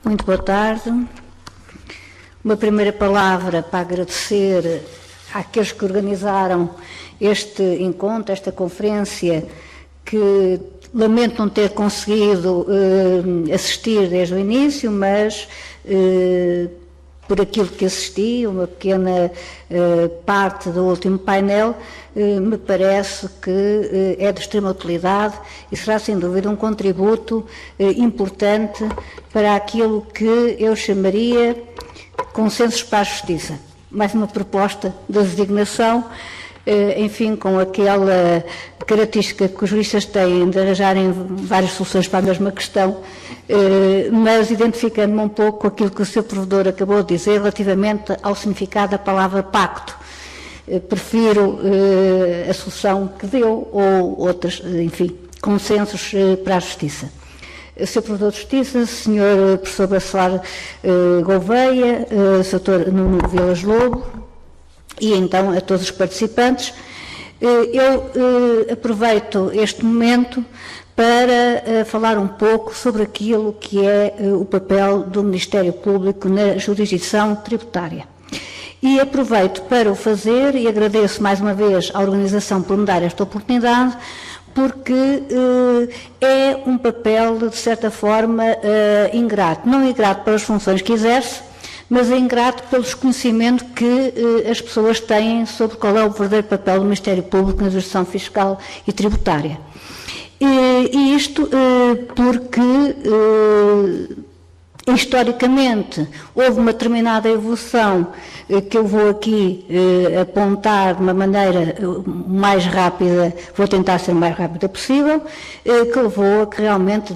Muito boa tarde. Uma primeira palavra para agradecer àqueles que organizaram este encontro, esta conferência, que lamento não ter conseguido assistir desde o início, mas por aquilo que assisti, uma pequena parte do último painel, me parece que é de extrema utilidade e será sem dúvida um contributo importante para aquilo que eu chamaria consensos para a justiça. Mais uma proposta de designação, enfim, com aquela característica que os juristas têm de arranjarem várias soluções para a mesma questão, mas identificando-me um pouco com aquilo que o Sr. Provedor acabou de dizer relativamente ao significado da palavra pacto. Prefiro a solução que deu ou outras, enfim, consensos para a justiça. Sr. Provedor de Justiça, Sr. Professor Bacelar Gouveia, Sr. Nuno Vilas Lobo, e então a todos os participantes, eu aproveito este momento para falar um pouco sobre aquilo que é o papel do Ministério Público na jurisdição tributária. E aproveito para o fazer e agradeço mais uma vez à organização por me dar esta oportunidade, porque é um papel, de certa forma, ingrato. Não ingrato pelas funções que exerce, mas é ingrato pelo desconhecimento que as pessoas têm sobre qual é o verdadeiro papel do Ministério Público na jurisdição fiscal e tributária. E isto porque, historicamente, houve uma determinada evolução que eu vou aqui apontar de uma maneira mais rápida, vou tentar ser o mais rápida possível, que levou a que realmente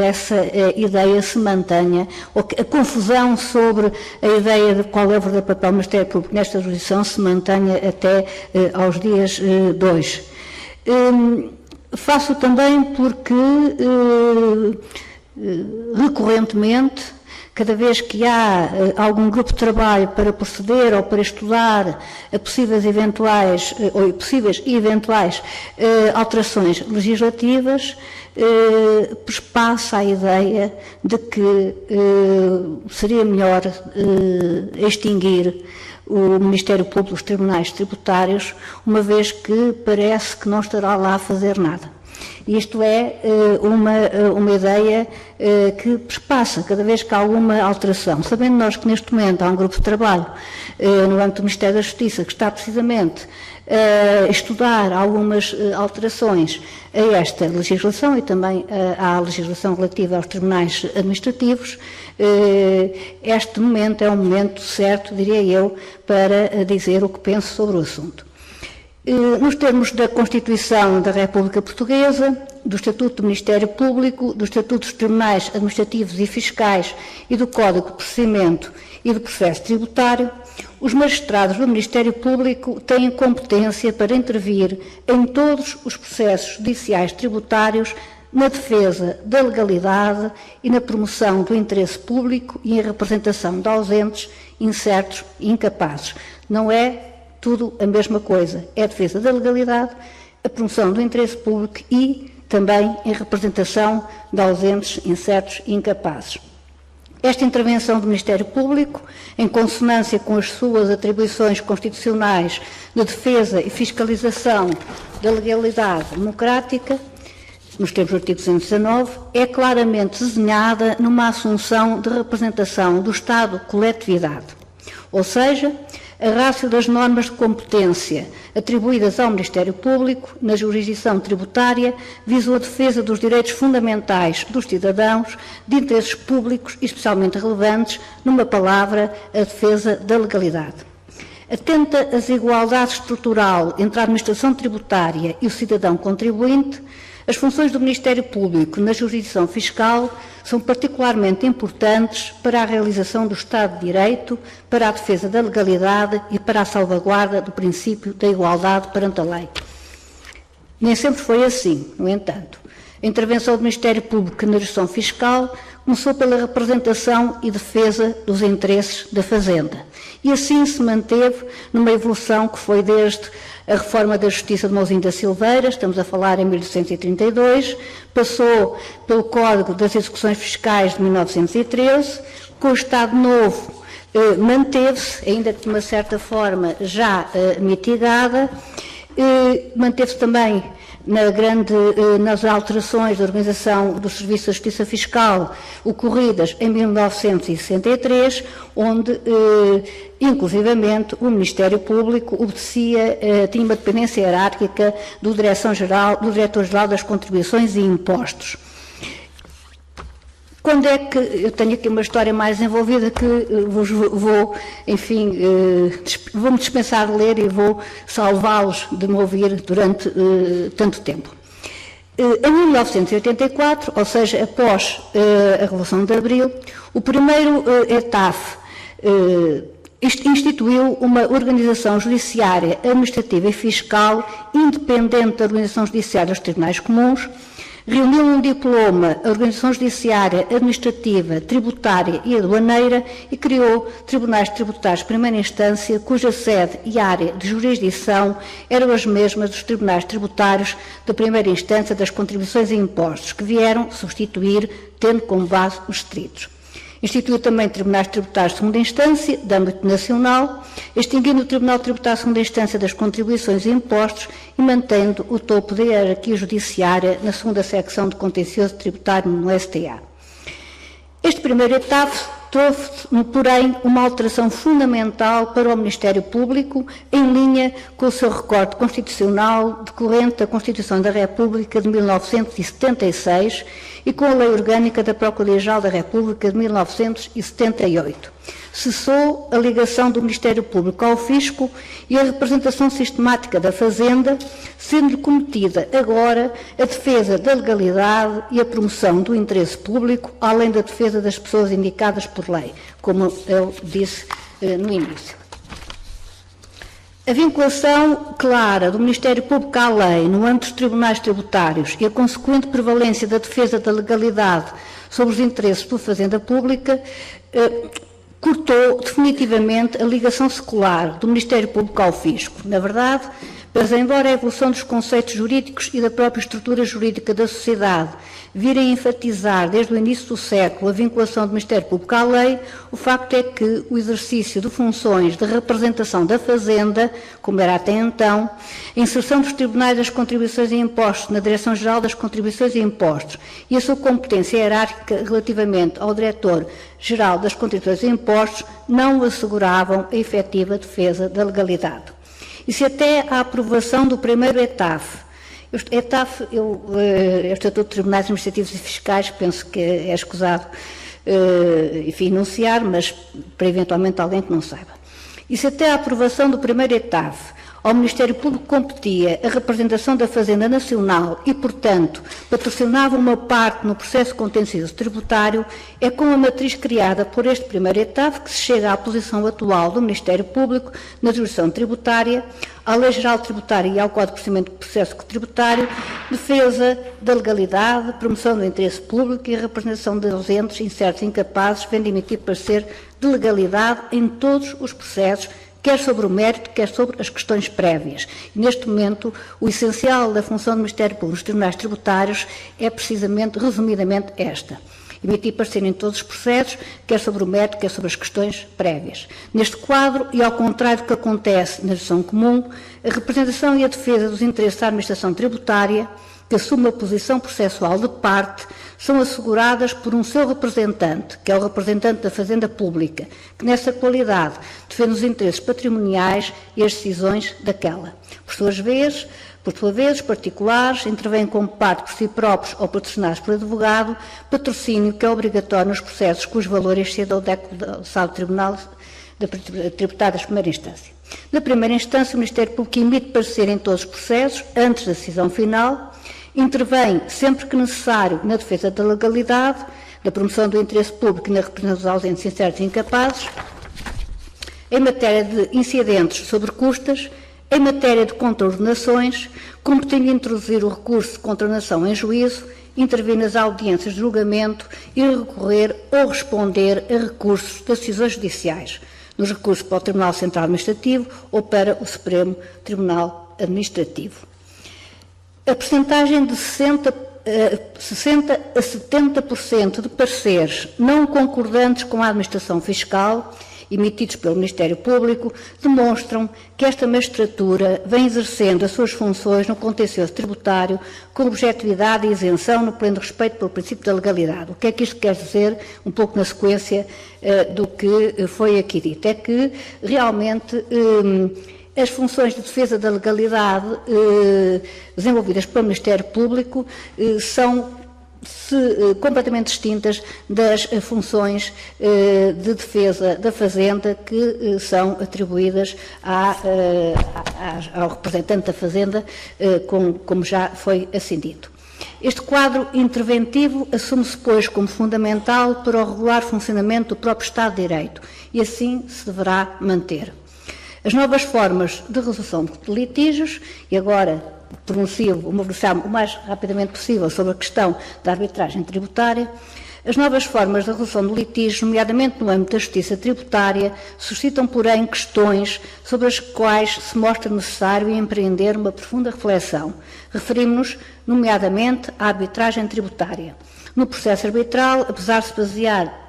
essa ideia se mantenha, ou que a confusão sobre a ideia de qual é o verdadeiro papel do Ministério Público nesta jurisdição se mantenha até aos dias de hoje. Faço também porque, recorrentemente, cada vez que há algum grupo de trabalho para proceder ou para estudar a possíveis e eventuais alterações legislativas, passa a ideia de que seria melhor extinguir o Ministério Público dos Tribunais Tributários, uma vez que parece que não estará lá a fazer nada. Isto é uma ideia que passa cada vez que há alguma alteração. Sabendo nós que neste momento há um grupo de trabalho no âmbito do Ministério da Justiça que está precisamente a estudar algumas alterações a esta legislação e também à legislação relativa aos tribunais administrativos, este momento é um momento certo, diria eu, para dizer o que penso sobre o assunto. Nos termos da Constituição da República Portuguesa, do Estatuto do Ministério Público, do Estatuto dos Tribunais Administrativos e Fiscais e do Código de Procedimento e do Processo Tributário, os magistrados do Ministério Público têm competência para intervir em todos os processos judiciais tributários na defesa da legalidade e na promoção do interesse público e em representação de ausentes, incertos e incapazes. Não é tudo a mesma coisa. É a defesa da legalidade, a promoção do interesse público e também em representação de ausentes, incertos e incapazes. Esta intervenção do Ministério Público, em consonância com as suas atribuições constitucionais de defesa e fiscalização da legalidade democrática, nos termos do artigo 219, é claramente desenhada numa assunção de representação do Estado-coletividade. Ou seja, a ratio das normas de competência atribuídas ao Ministério Público na jurisdição tributária visou a defesa dos direitos fundamentais dos cidadãos, de interesses públicos e especialmente relevantes, numa palavra, a defesa da legalidade. Atenta à desigualdade estrutural entre a administração tributária e o cidadão contribuinte, as funções do Ministério Público na jurisdição fiscal são particularmente importantes para a realização do Estado de Direito, para a defesa da legalidade e para a salvaguarda do princípio da igualdade perante a lei. Nem sempre foi assim, no entanto. A intervenção do Ministério Público na jurisdição fiscal começou pela representação e defesa dos interesses da Fazenda. E assim se manteve numa evolução que foi desde a reforma da Justiça de Mousinho da Silveira, estamos a falar em 1832, passou pelo Código das Execuções Fiscais de 1913, com o Estado Novo manteve-se, ainda que de uma certa forma já mitigada, manteve-se também nas alterações da organização do Serviço de Justiça Fiscal ocorridas em 1963, onde, inclusivamente, o Ministério Público tinha uma dependência hierárquica do Diretor-Geral das Contribuições e Impostos. Quando é que, eu tenho aqui uma história mais envolvida que vou-me dispensar de ler e vou salvá-los de me ouvir durante tanto tempo. Em 1984, ou seja, após a Revolução de Abril, o primeiro ETAF instituiu uma organização judiciária, administrativa e fiscal independente da organização judiciária dos tribunais comuns, reuniu um diploma a Organização Judiciária, Administrativa, Tributária e Aduaneira e criou tribunais tributários de primeira instância, cuja sede e área de jurisdição eram as mesmas dos tribunais tributários de primeira instância das contribuições e impostos, que vieram substituir, tendo como base os distritos. Instituiu também tribunais tributários de segunda instância, de âmbito nacional, extinguindo o Tribunal Tributário de segunda instância das contribuições e impostos e mantendo o topo da hierarquia judiciária na segunda secção de contencioso tributário no STA. Este primeiro etapa trouxe, porém, uma alteração fundamental para o Ministério Público, em linha com o seu recorte constitucional decorrente da Constituição da República de 1976 e com a Lei Orgânica da Procuradoria-Geral da República de 1978. Cessou a ligação do Ministério Público ao Fisco e a representação sistemática da Fazenda, sendo cometida agora a defesa da legalidade e a promoção do interesse público, além da defesa das pessoas indicadas por lei, como eu disse no início. A vinculação clara do Ministério Público à lei no âmbito dos tribunais tributários e a consequente prevalência da defesa da legalidade sobre os interesses pela Fazenda Pública cortou definitivamente a ligação secular do Ministério Público ao Fisco. Na verdade, mas embora a evolução dos conceitos jurídicos e da própria estrutura jurídica da sociedade virem enfatizar desde o início do século a vinculação do Ministério Público à lei, o facto é que o exercício de funções de representação da Fazenda, como era até então, a inserção dos tribunais das contribuições e impostos na Direção-Geral das Contribuições e Impostos e a sua competência hierárquica relativamente ao Diretor-Geral das Contribuições e Impostos não asseguravam a efetiva defesa da legalidade. E se até a aprovação do primeiro ETAF, o Estatuto de Tribunais Administrativos e Fiscais, penso que é escusado, enunciar, mas para eventualmente alguém que não saiba. E se até a aprovação do primeiro ETAF ao Ministério Público competia a representação da Fazenda Nacional e, portanto, patrocinava uma parte no processo contencioso tributário, é com a matriz criada por este primeiro etapa que se chega à posição atual do Ministério Público na jurisdição tributária, à Lei Geral Tributária e ao Código de Procedimento de Processo Tributário, defesa da legalidade, promoção do interesse público e a representação de ausentes, incertos e incapazes, vendo emitir parecer de legalidade em todos os processos, quer sobre o mérito, quer sobre as questões prévias. E, neste momento, o essencial da função do Ministério Público nos tribunais tributários é precisamente, resumidamente, esta: emitir parecer em todos os processos, quer sobre o mérito, quer sobre as questões prévias. Neste quadro, e ao contrário do que acontece na legislação comum, a representação e a defesa dos interesses da administração tributária, que assume a posição processual de parte, são asseguradas por um seu representante, que é o representante da Fazenda Pública, que nessa qualidade defende os interesses patrimoniais e as decisões daquela. Por sua vez, os particulares intervêm como parte por si próprios ou patrocinados por advogado, patrocínio que é obrigatório nos processos cujo valor exceda o DEC do Saldo Tribunal Tributário de primeira instância. Na primeira instância, o Ministério Público emite parecer em todos os processos, antes da decisão final, intervém sempre que necessário na defesa da legalidade, na promoção do interesse público e na representação dos ausentes, incertos e incapazes, em matéria de incidentes sobre custas, em matéria de contraordenações, competendo introduzir o recurso de contraordenação em juízo intervir nas audiências de julgamento e recorrer ou responder a recursos das decisões judiciais, nos recursos para o Tribunal Central Administrativo ou para o Supremo Tribunal Administrativo. A percentagem de 60 a 70% de pareceres não concordantes com a administração fiscal, emitidos pelo Ministério Público, demonstram que esta magistratura vem exercendo as suas funções no contencioso tributário com objetividade e isenção no pleno respeito pelo princípio da legalidade. O que é que isto quer dizer, um pouco na sequência do que foi aqui dito? É que, realmente, as funções de defesa da legalidade desenvolvidas pelo Ministério Público são completamente distintas das funções de defesa da Fazenda que são atribuídas ao representante da Fazenda, como já foi assim dito. Este quadro interventivo assume-se, pois, como fundamental para o regular funcionamento do próprio Estado de Direito e assim se deverá manter. As novas formas de resolução de litígios, e agora vou versar o mais rapidamente possível sobre a questão da arbitragem tributária, as novas formas de resolução de litígios, nomeadamente no âmbito da justiça tributária, suscitam, porém, questões sobre as quais se mostra necessário empreender uma profunda reflexão. Referimos-nos, nomeadamente, à arbitragem tributária. No processo arbitral, apesar de se basear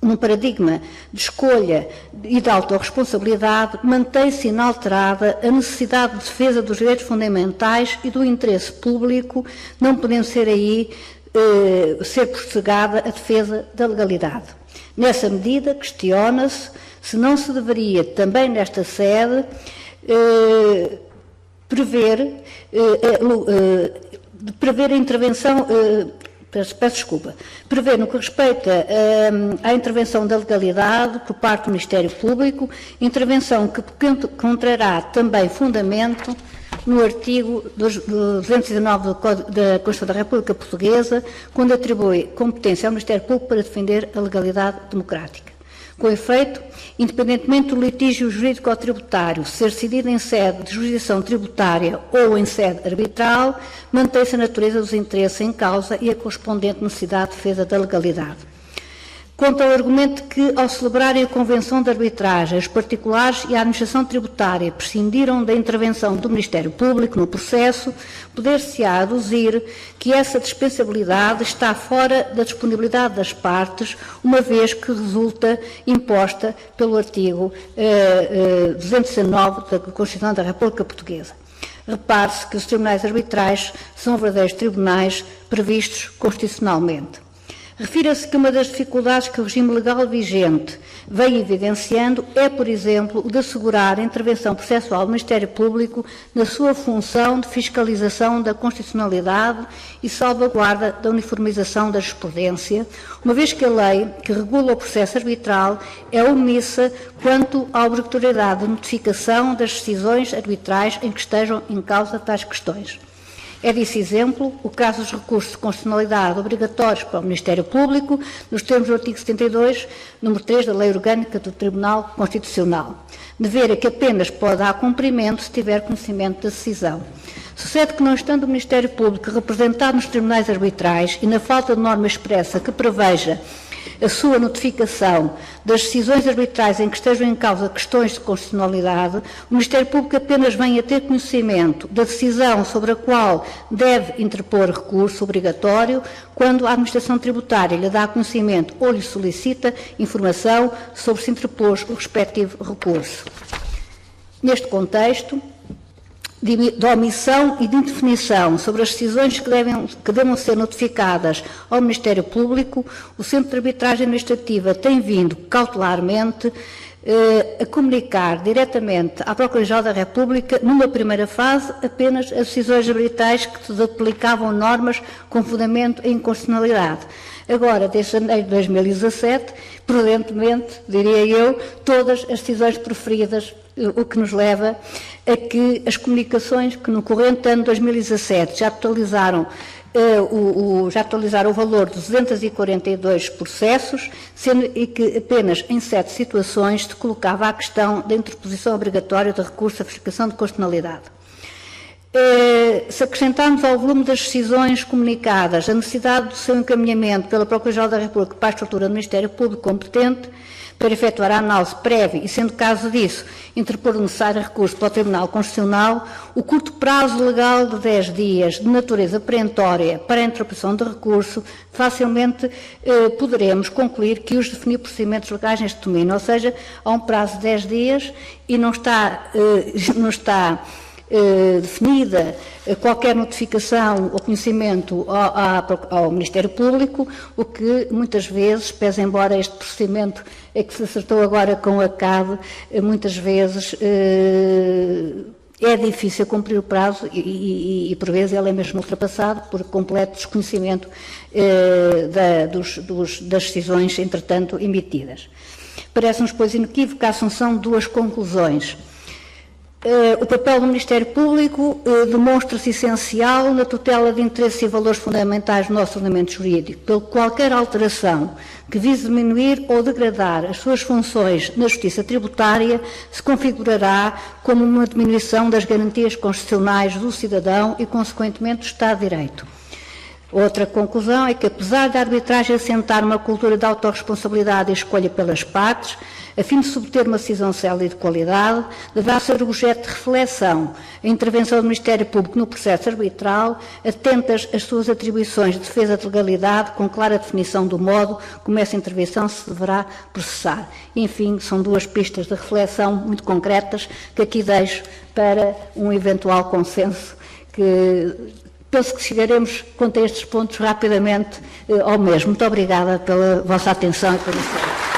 num paradigma de escolha e de autorresponsabilidade, mantém-se inalterada a necessidade de defesa dos direitos fundamentais e do interesse público, não podendo ser postergada a defesa da legalidade. Nessa medida, questiona-se se não se deveria, também nesta sede, prever a intervenção, prever no que respeita à intervenção da legalidade por parte do Ministério Público, intervenção que encontrará também fundamento no artigo 219 da Constituição da República Portuguesa, quando atribui competência ao Ministério Público para defender a legalidade democrática. Com efeito, independentemente do litígio jurídico ou tributário ser decidido em sede de jurisdição tributária ou em sede arbitral, mantém-se a natureza dos interesses em causa e a correspondente necessidade de defesa da legalidade. Quanto ao argumento que, ao celebrarem a Convenção de Arbitragem, os particulares e a administração tributária prescindiram da intervenção do Ministério Público no processo, poder-se-á aduzir que essa dispensabilidade está fora da disponibilidade das partes, uma vez que resulta imposta pelo artigo 219 da Constituição da República Portuguesa. Repare-se que os tribunais arbitrais são verdadeiros tribunais previstos constitucionalmente. Refira-se que uma das dificuldades que o regime legal vigente vem evidenciando é, por exemplo, o de assegurar a intervenção processual do Ministério Público na sua função de fiscalização da constitucionalidade e salvaguarda da uniformização da jurisprudência, uma vez que a lei que regula o processo arbitral é omissa quanto à obrigatoriedade de notificação das decisões arbitrais em que estejam em causa tais questões. É desse exemplo o caso dos recursos de constitucionalidade obrigatórios para o Ministério Público, nos termos do artigo 72, número 3 da Lei Orgânica do Tribunal Constitucional. Dever a que apenas pode dar cumprimento se tiver conhecimento da decisão. Sucede que, não estando o Ministério Público representado nos tribunais arbitrais e na falta de norma expressa que preveja a sua notificação das decisões arbitrais em que estejam em causa questões de constitucionalidade, o Ministério Público apenas vem a ter conhecimento da decisão sobre a qual deve interpor recurso obrigatório quando a administração tributária lhe dá conhecimento ou lhe solicita informação sobre se interpôs o respectivo recurso. Neste contexto de omissão e de indefinição sobre as decisões que devam ser notificadas ao Ministério Público, o Centro de Arbitragem Administrativa tem vindo cautelarmente a comunicar diretamente à Procuradoria-Geral da República, numa primeira fase, apenas as decisões arbitrais que se aplicavam normas com fundamento em inconstitucionalidade. Agora, desde janeiro de 2017, prudentemente, diria eu, todas as decisões proferidas, o que nos leva a que as comunicações que no corrente ano de 2017 já atualizaram o valor de 242 processos, sendo que apenas em 7 situações se colocava a questão da interposição obrigatória de recurso à fiscalização de constitucionalidade. Se acrescentarmos ao volume das decisões comunicadas a necessidade do seu encaminhamento pela Procuradoria-Geral da República para a estrutura do Ministério Público competente para efetuar a análise prévia e, sendo caso disso, interpor o necessário recurso para o Tribunal Constitucional, o curto prazo legal de 10 dias de natureza perentória para a interpretação de recurso, facilmente poderemos concluir que os definir procedimentos legais neste domínio, ou seja, há um prazo de 10 dias e não está definida qualquer notificação ou conhecimento ao Ministério Público, o que muitas vezes, pese embora este procedimento que se acertou agora com a CAD, muitas vezes é difícil cumprir o prazo e por vezes ele é mesmo ultrapassado por completo desconhecimento das decisões, entretanto, emitidas. Parece-nos, pois, inequívoca a assunção de duas conclusões. O papel do Ministério Público demonstra-se essencial na tutela de interesses e valores fundamentais do nosso ordenamento jurídico, pelo que qualquer alteração que vise diminuir ou degradar as suas funções na justiça tributária se configurará como uma diminuição das garantias constitucionais do cidadão e, consequentemente, do Estado de Direito. Outra conclusão é que, apesar da arbitragem assentar uma cultura de autorresponsabilidade e escolha pelas partes, a fim de subter uma decisão célere e de qualidade, deverá ser objeto de reflexão a intervenção do Ministério Público no processo arbitral, atentas às suas atribuições de defesa de legalidade, com clara definição do modo como essa intervenção se deverá processar. Enfim, são duas pistas de reflexão muito concretas que aqui deixo para um eventual consenso que penso que chegaremos, quanto a estes pontos, rapidamente ao mesmo. Muito obrigada pela vossa atenção e pela sua